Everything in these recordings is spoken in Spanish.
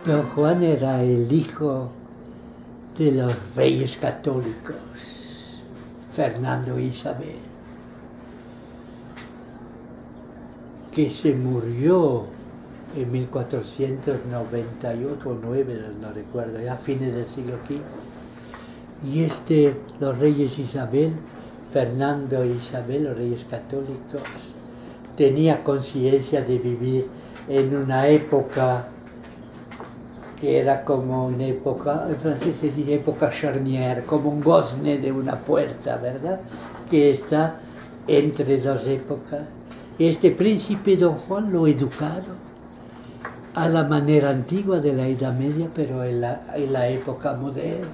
Don Juan era el hijo de los reyes católicos, Fernando e Isabel, que se murió en 1498 o 9, no recuerdo, a fines del siglo V. Y los reyes Isabel, Fernando e Isabel, los reyes católicos, tenía conciencia de vivir en una época que era como una época, en francés se dice época charnière, como un gozne de una puerta, ¿verdad? Que está entre dos épocas. Este príncipe Don Juan lo educaron a la manera antigua de la Edad Media, pero en la época moderna.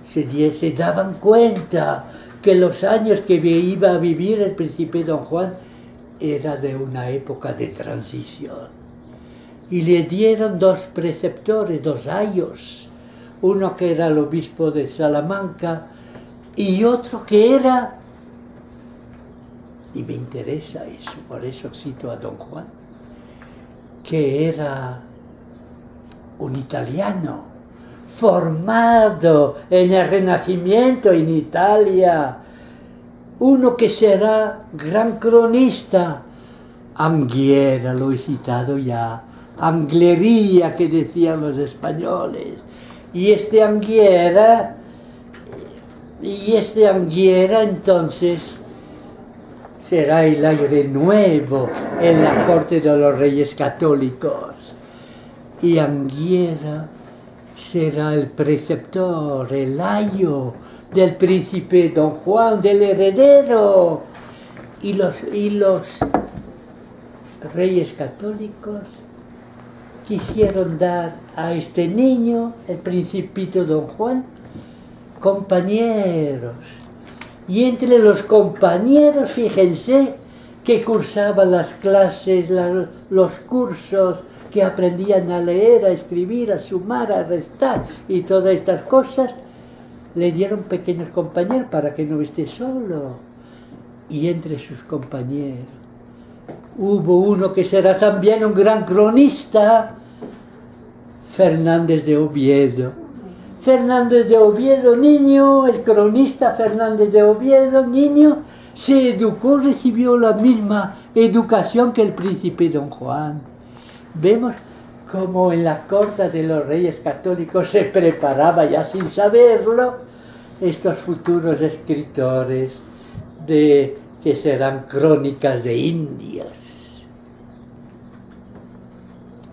Se daban cuenta que los años que iba a vivir el príncipe Don Juan era de una época de transición. Y le dieron dos preceptores, dos ayos, uno que era el obispo de Salamanca y otro que era, y me interesa eso, por eso cito a Don Juan, que era un italiano, formado en el Renacimiento en Italia, uno que será gran cronista. Anguera, lo he citado ya, Anglería que decían los españoles, y este Anguera entonces será el aire nuevo en la corte de los reyes católicos, y Anguera será el preceptor, el ayo del príncipe Don Juan, del heredero, y los reyes católicos quisieron dar a este niño, el principito Don Juan, compañeros. Y entre los compañeros, fíjense, que cursaban las clases, los cursos, que aprendían a leer, a escribir, a sumar, a restar y todas estas cosas, le dieron pequeños compañeros para que no esté solo. Y entre sus compañeros hubo uno que será también un gran cronista, Fernández de Oviedo. Fernández de Oviedo, niño, el cronista Fernández de Oviedo, niño, se educó, recibió la misma educación que el príncipe Don Juan. Vemos cómo en la corte de los reyes católicos se preparaba ya sin saberlo estos futuros escritores que serán crónicas de Indias.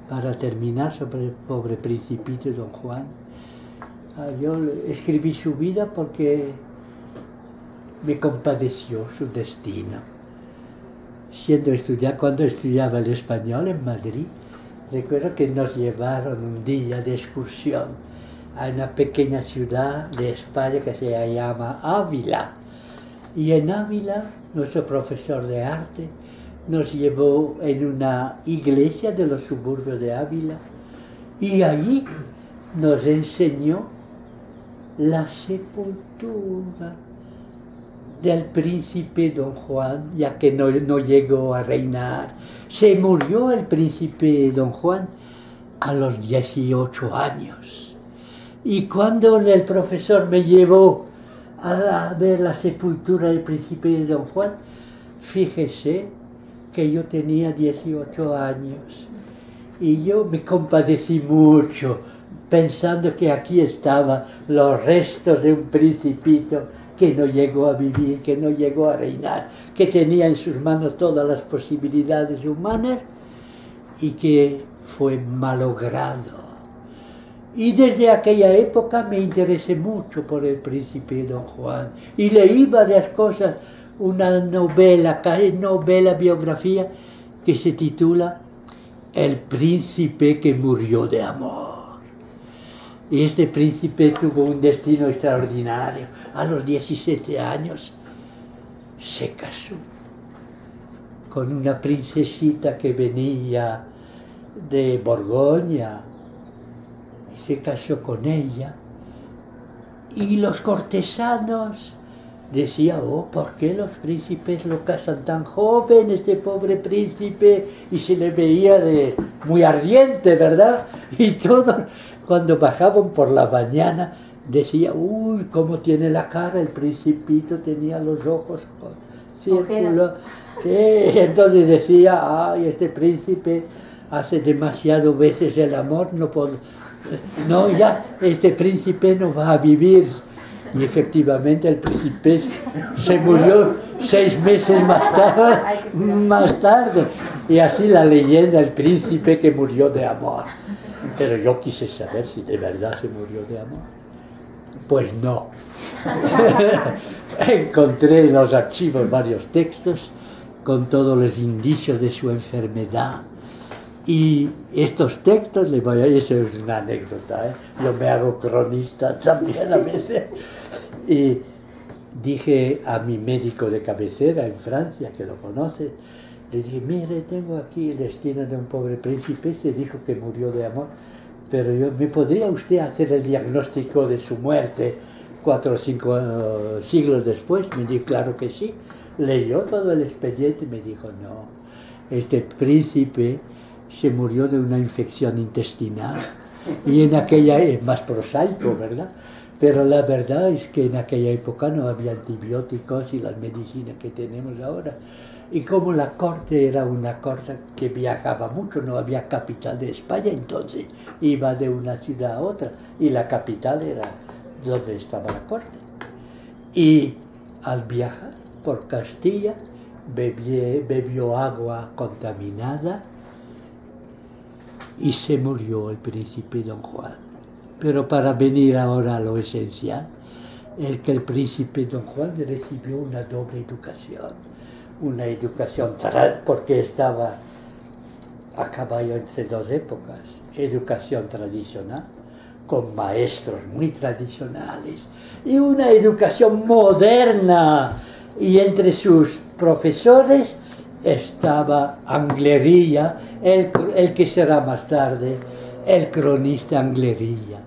Para terminar sobre el pobre principito Don Juan, yo escribí su vida porque me compadeció su destino. Cuando estudiaba el español en Madrid, recuerdo que nos llevaron un día de excursión a una pequeña ciudad de España que se llama Ávila. Y en Ávila, nuestro profesor de arte nos llevó en una iglesia de los suburbios de Ávila y allí nos enseñó la sepultura del príncipe Don Juan, ya que no llegó a reinar. Se murió el príncipe Don Juan a los 18 años. Y cuando el profesor me llevó a ver la sepultura del príncipe Don Juan, fíjese que yo tenía 18 años. Y yo me compadecí mucho, pensando que aquí estaban los restos de un principito que no llegó a vivir, que no llegó a reinar, que tenía en sus manos todas las posibilidades humanas y que fue malogrado. Y desde aquella época me interesé mucho por el príncipe Don Juan y leí varias cosas, una novela biografía que se titula El príncipe que murió de amor. Y este príncipe tuvo un destino extraordinario. A los 17 años se casó con una princesita que venía de Borgoña. Y se casó con ella. Y los cortesanos decía, oh, ¿por qué los príncipes lo casan tan joven, este pobre príncipe? Y se le veía muy ardiente, ¿verdad? Y todos, cuando bajaban por la mañana, decía, uy, cómo tiene la cara, el principito tenía los ojos con círculo. Sí, entonces decía, ay, este príncipe hace demasiado veces el amor, no, ya, este príncipe no va a vivir. Y efectivamente el príncipe se murió 6 meses más tarde. Y así la leyenda, el príncipe que murió de amor. Pero yo quise saber si de verdad se murió de amor. Pues no. Encontré en los archivos varios textos con todos los indicios de su enfermedad. Y estos textos, eso es una anécdota, ¿eh? Yo me hago cronista también a veces. Y dije a mi médico de cabecera en Francia, que lo conoce, le dije, mire, tengo aquí el destino de un pobre príncipe, se dijo que murió de amor, pero ¿me podría usted hacer el diagnóstico de su muerte 4 o 5 siglos después? Me dijo, claro que sí. Leyó todo el expediente y me dijo, no, este príncipe se murió de una infección intestinal. Y en aquella es más prosaico, ¿verdad? Pero la verdad es que en aquella época no había antibióticos y las medicinas que tenemos ahora. Y como la corte era una corte que viajaba mucho, no había capital de España, entonces iba de una ciudad a otra. Y la capital era donde estaba la corte. Y al viajar por Castilla, bebió agua contaminada y se murió el príncipe Don Juan. Pero para venir ahora a lo esencial, es que el príncipe Don Juan recibió una doble educación. Una educación porque estaba a caballo entre 2 épocas. Educación tradicional, con maestros muy tradicionales, y una educación moderna. Y entre sus profesores estaba Anglería, el que será más tarde el cronista Anglería.